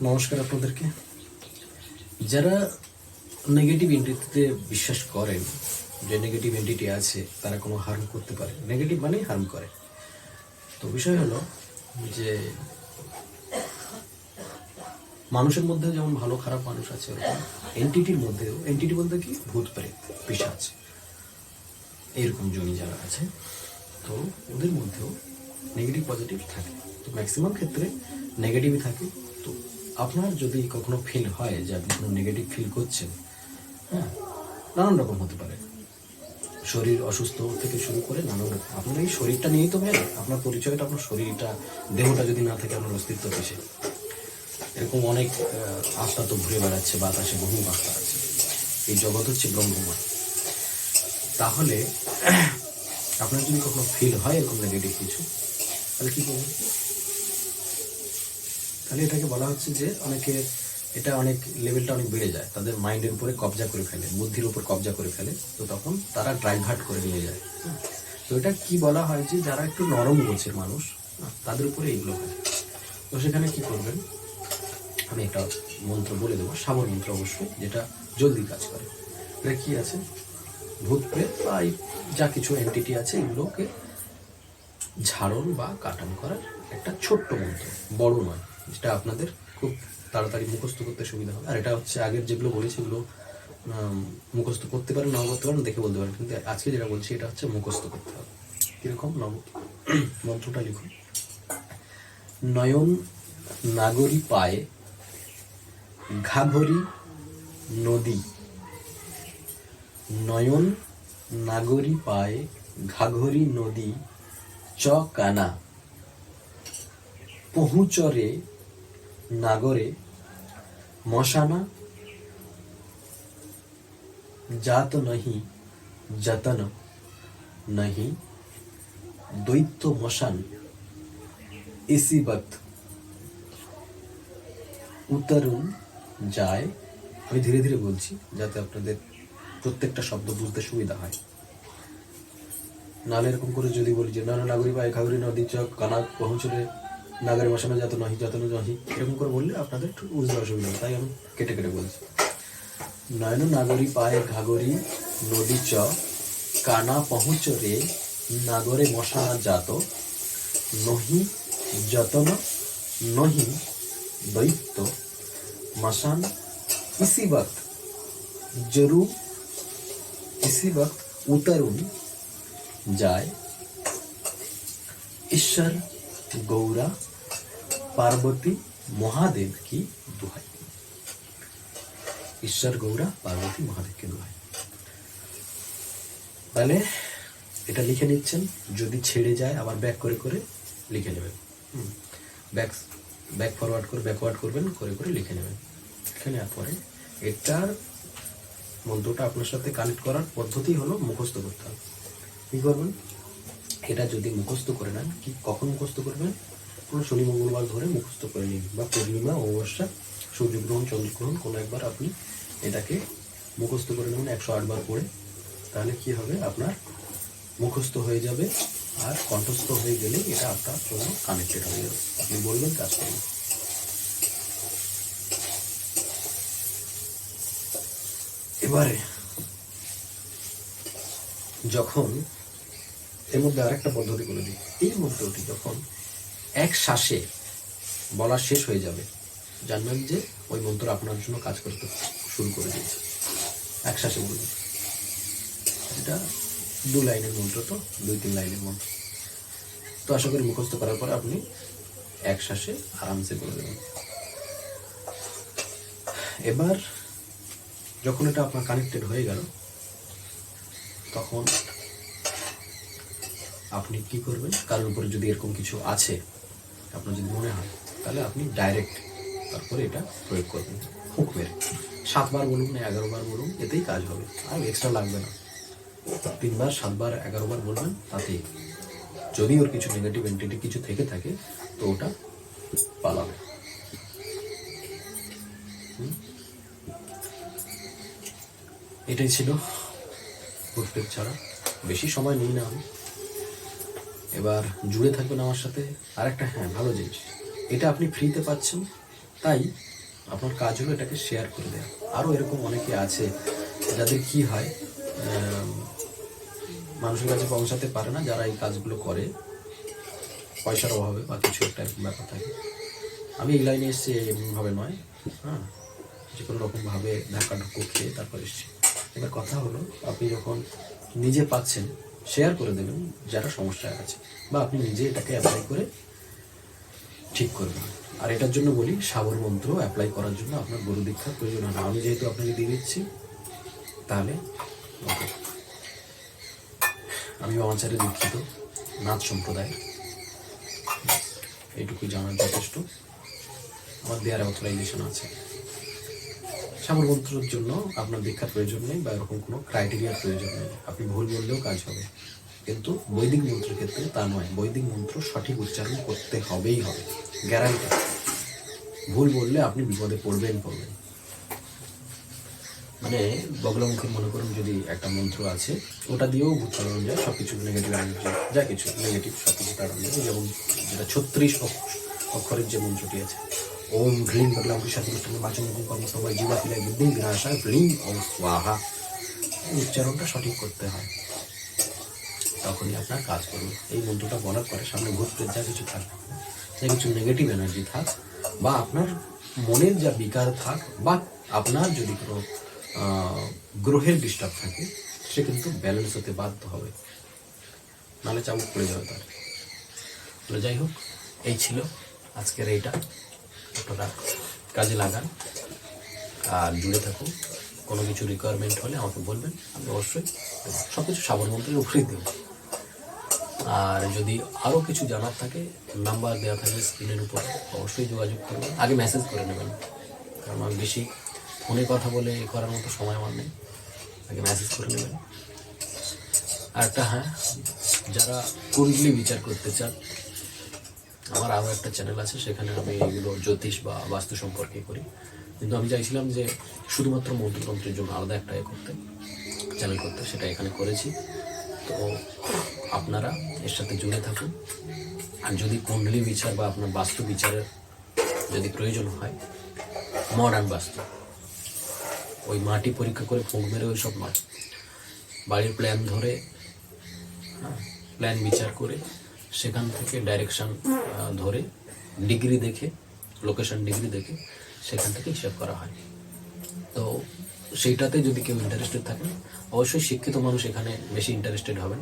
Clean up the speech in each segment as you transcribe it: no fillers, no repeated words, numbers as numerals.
নমস্কার আপনাদেরকে। যারা নেগেটিভ এন্টিটিতে বিশ্বাস করেন যে নেগেটিভ এন্টিটি আছে, তারা কোনো হার্ম করতে পারে, নেগেটিভ মানেই হার্ম করে। তো বিষয় হলো যে মানুষের মধ্যে যেমন ভালো খারাপ মানুষ আছে, ওরকম এন্টিটির মধ্যেও, এন্টিটি বলতে কি, ভূত প্রেত পিশাচ এইরকম জনি যারা আছে, তো ওদের মধ্যেও নেগেটিভ পজিটিভ থাকে। তো ম্যাক্সিমাম ক্ষেত্রে নেগেটিভই থাকে। তো আপনার যদি কখনো ফিল হয় যে আপনি কোনো নেগেটিভ ফিল করছেন, হ্যাঁ, নানান রকম হতে পারে, শরীর অসুস্থ থেকে শুরু করে নানান রকম। আপনার এই শরীরটা নিয়েই তো মেন, আপনার পরিচয়টা আপনার শরীরটা, দেহটা যদি না থাকে আপনার অস্তিত্ব কিসে। এরকম অনেক আত্মা তো ঘুরে বেড়াচ্ছে বাতাসে, বহু আত্মা আছে। এই জগৎ হচ্ছে ব্রহ্মময়। তাহলে আপনার যদি কখনো ফিল হয় এরকম নেগেটিভ কিছু, তাহলে কী করবেন? তাহলে এটাকে বলা হচ্ছে যে অনেকে, এটা অনেক লেভেলটা অনেক বেড়ে যায়, তাদের মাইন্ডের উপরে কবজা করে ফেলে, বুদ্ধির উপর কবজা করে ফেলে। তো তখন তারা ড্রাইভার্ট করে নিয়ে যায়। তো এটা কি বলা হয় যে যারা একটু নরম গোছের মানুষ, তাদের উপরে এইগুলো হয়। তো সেখানে কি করবেন, আমি একটা মন্ত্র বলে দেবো, সাবর মন্ত্র অবশ্যই, যেটা জলদি কাজ করে। এটা কি আছে, ভূত প্রেত বা যা কিছু এন্টিটি আছে এগুলোকে ঝাড়ন বা কাটান করার একটা ছোট্ট মন্ত্র, বড় নয়, যেটা আপনাদের খুব তাড়াতাড়ি মুখস্থ করতে সুবিধা হবে। আর এটা হচ্ছে আগের যেগুলো বলেছি এগুলো মুখস্থ করতে পারেন, নাও করতে পারেন, দেখে বলতে পারেন, কিন্তু আজকে যেটা বলছি এটা হচ্ছে মুখস্থ করতে হবে। কীরকম মন্ত্রটা লিখুন। নয়ন নাগরী পায়ে ঘাঘরি নদী, নয়ন নাগরী পায়ে ঘাঘরি নদী চ কানা, পহুচরে নাগরে মশানা, जात नहीं जतन नहीं দ্বৈত মশান, इसी वक्त উতরুন যায়। আমি ধীরে ধীরে বলছি যাতে আপনাদের প্রত্যেকটা শব্দ বুঝতে সুবিধা হয়। নালে এরকম করে যদি বলি যে নানা নাগরী পায় ঘাগরি নদী চক কানা পৌঁছলে নাগরে মশানা যাত নহি যতন নহি, এরকম করে বললে আপনাদের একটু বুঝতে অসুবিধা হয়, তাই আমি কেটে কেটে বলছি। নয়ন নাগরী পায়ে ঘাগরি নদী চ কানা পহুঁচরে নাগরে মশানা জাত নহি যতন নহি দৈত্য मशान, इसी वक्त जरूर, इसी वक्त उतरुन जाए। ईश्वर गौरा पार्वती महादेव की दुहाई, ঈশ্বর গৌরা পার্বতী মহাদেবকে দোহাই। তাহলে এটা লিখে নিচ্ছেন, যদি ছেড়ে যায় আবার ব্যাক করে করে লিখে নেবেন। ব্যাক ফরওয়ার্ড করে ব্যাকওয়ার্ড করবেন, করে করে লিখে নেবেন। লিখে নেওয়ার পরে এটার মন্ত্রটা আপনার সাথে কানেক্ট করার পদ্ধতি হলো মুখস্থ করতে হবে। কী করবেন, এটা যদি মুখস্থ করে নেন, কি কখন মুখস্থ করবেন, কোনো শনি মঙ্গলবার ধরে মুখস্থ করে নিন, বা পূর্ণিমা অমাবস্যা সূর্যগ্রহণ চন্দ্রগ্রহণ কোনো একবার আপনি এটাকে মুখস্থ করে নেবেন 108 বার পড়ে। তাহলে কি হবে, আপনার মুখস্থ হয়ে যাবে, আর কণ্ঠস্থ হয়ে গেলে এটা আপনার জন্য কানেক্টেড হয়ে যাবে। আপনি বলবেন, কাজ করবেন। এবারে যখন এর মধ্যে আরেকটা পদ্ধতি করে দিই, এই মন্ত্রটি যখন এক শ্বাসে বলা শেষ হয়ে যাবে, জানবেন যে ওই মন্ত্র আপনার জন্য কাজ করতে শুরু করে দিয়েছে। এক শ্বাসে বলবেন, এটা 2 লাইনের মন্ত্র, তো 2-3 লাইনের মন্ত্র। তো আশা করি মুখস্থ করার পরে আপনি এক শ্বাসে আরামসে বলে দেবেন। এবার যখন এটা আপনার কানেক্টেড হয়ে গেল, তখন আপনি কি করবেন, কারোর উপরে যদি এরকম কিছু আছে আপনার যদি মনে হয়, তাহলে আপনি ডাইরেক্ট তারপরে এটা প্রয়োগ করবেন, ফুঁক মেরে 7 বার বলুন, 11 বার বলুন, এতেই কাজ হবে, আর এক্সট্রা লাগবে না। 3 বার, 7 বার, 11 বার বলবেন, তাতেই যদি ওর কিছু নেগেটিভ এন্টিটি কিছু থেকে থাকে তো ওটা পালাবে। এটাই ছিল ভূত ছাড়া। বেশি সময় নিই না আমি, এবার জুড়ে থাকবেন আমার সাথে। আরেকটা, হ্যাঁ, ভালো জিনিস, এটা আপনি ফ্রিতে পাচ্ছেন, তাই আপনার কাজ হলো এটাকে শেয়ার করে দেওয়া। আরও এরকম অনেকে আছে যাদের কি হয়, মানুষের কাছে পৌঁছাতে পারে না, যারা এই কাজগুলো করে পয়সার অভাবে বা কিছু একটা এরকম ব্যাপার থাকে। আমি এই লাইনে এসেছি এমনভাবে নয়, হ্যাঁ, যে কোনো রকমভাবে ধাক্কা ঢুকো খেয়ে তারপর এসেছি। এবার কথা হলো, আপনি যখন নিজে পাচ্ছেন শেয়ার করে দেবেন যারা সমস্যায় আছে, বা আপনি নিজে এটাকে অ্যাপ্লাই করে ঠিক করবেন। আর এটার জন্য বলি, সাবর মন্ত্র অ্যাপ্লাই করার জন্য আপনার গুরু দীক্ষার প্রয়োজন হয় না। আমি যেহেতু আপনাকে দিয়ে দিচ্ছি, তাহলে ওকে। আমি বামাচারে দীক্ষিত, নাথ সম্প্রদায়, এইটুকু জানার যথেষ্ট। আমার দেয়ার অথরাইজেশন আছে। সাবর মন্ত্রের জন্য আপনার দীক্ষার প্রয়োজন নেই বা এরকম কোনো ক্রাইটেরিয়ার প্রয়োজন নেই। আপনি ভুল বললেও কাজ হবে, কিন্তু বৈদিক মন্ত্রের ক্ষেত্রে তা নয়। বৈদিক মন্ত্র সঠিক উচ্চারণ করতে হবেই হবে, গ্যারান্টি। ভুল বললে আপনি বিপদে পড়বেন। মানে বগলামুখী মনে করুন যদি একটা মন্ত্র আছে, ওটা দিয়েও ভূত তাড়ানো যায়, সব কিছু নেগেটিভ এনার্জি, যা কিছু নেগেটিভ সব কিছু তাড়ানো যায়। যেমন যেটা 36 অক্ষরের যে মন্ত্রটি আছে, ওম হ্রিং বগলামুখী সাথে বাচন কর্মসময় জীবা পিলায় বুদ্ধি বিনাশায় হ্রিং ওম স্বাহা, উচ্চারণটা সঠিক করতে হয়, তখনই আপনার কাজ করবে। এই মন্ত্রটা বলার পরে সামনে ভূত প্রেত যা কিছু থাক, যা কিছু নেগেটিভ এনার্জি থাক, বা আপনার মনের যা বিকার থাক, বা আপনার যদি কোনো গ্রহের ডিস্টার্ব থাকে, সে কিন্তু ব্যালেন্স হতে বাধ্য হবে, নাহলে চাবুক পড়ে যাবে তার। তো যাই হোক, এই ছিল আজকের এইটা। আপনারা কাজে লাগান আর জুড়ে থাকুন। কোনো কিছু রিকোয়ারমেন্ট হলে আমাকে বলবেন, আমি অবশ্যই সব কিছু সাবর মন্ত্রের উপরেই দেব। আর যদি আরও কিছু জানার থাকে, নাম্বার দেওয়া থাকবে স্ক্রিনের উপর, অবশ্যই যোগাযোগ করবেন। আগে মেসেজ করে নেবেন, কারণ আমি বেশি ফোনে কথা বলে করার মতো সময় আমার নেই। আগে মেসেজ করে নেবেন। আর একটা, হ্যাঁ, যারা কুণ্ডলী বিচার করতে চান, আমার আরও একটা চ্যানেল আছে, সেখানে আমি এগুলো জ্যোতিষ বা বাস্তু সম্পর্কে করি। কিন্তু আমি চাইছিলাম যে শুধুমাত্র মন্ত্রতন্ত্রের জন্য আলাদা একটা চ্যানেল করতে, সেটা এখানে করেছি। তো আপনারা এর সাথে জুড়ে থাকুন। আর যদি কুণ্ডলী বিচার বা আপনার বাস্তু বিচারের যদি প্রয়োজন হয়, মডার্ন বাস্তু, ওই মাটি পরীক্ষা করে ফুঁক মেরে ওই সব নয়, বাড়ির প্ল্যান ধরে, প্ল্যান বিচার করে সেখান থেকে ডাইরেকশন ধরে, ডিগ্রি দেখে, লোকেশন ডিগ্রি দেখে সেখান থেকে হিসাব করা হয়। তো সেইটাতে যদি কেউ ইন্টারেস্টেড থাকেন, অবশ্যই শিক্ষিত মানুষ এখানে বেশি ইন্টারেস্টেড হবেন,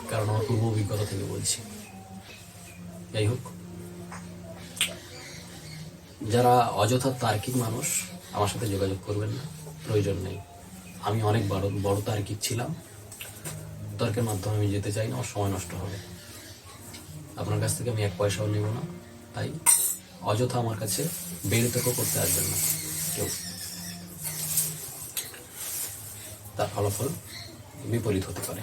কারণ আমার পূর্ব অভিজ্ঞতা থেকে বলছি। যাই হোক, যারা অযথা তার্কিক মানুষ, আমার সাথে যোগাযোগ করবেন না, প্রয়োজন নেই। আমি অনেক বড় তার্কিক ছিলাম, তর্কের মাধ্যমে আমি যেতে চাই না, আমার সময় নষ্ট হবে। আপনার কাছ থেকে আমি 1 পয়সাও নেব না, তাই অযথা আমার কাছে বেড়িতর্ক করতে আসবেন না কেউ, তার ফলাফল বিপরীত হতে পারে।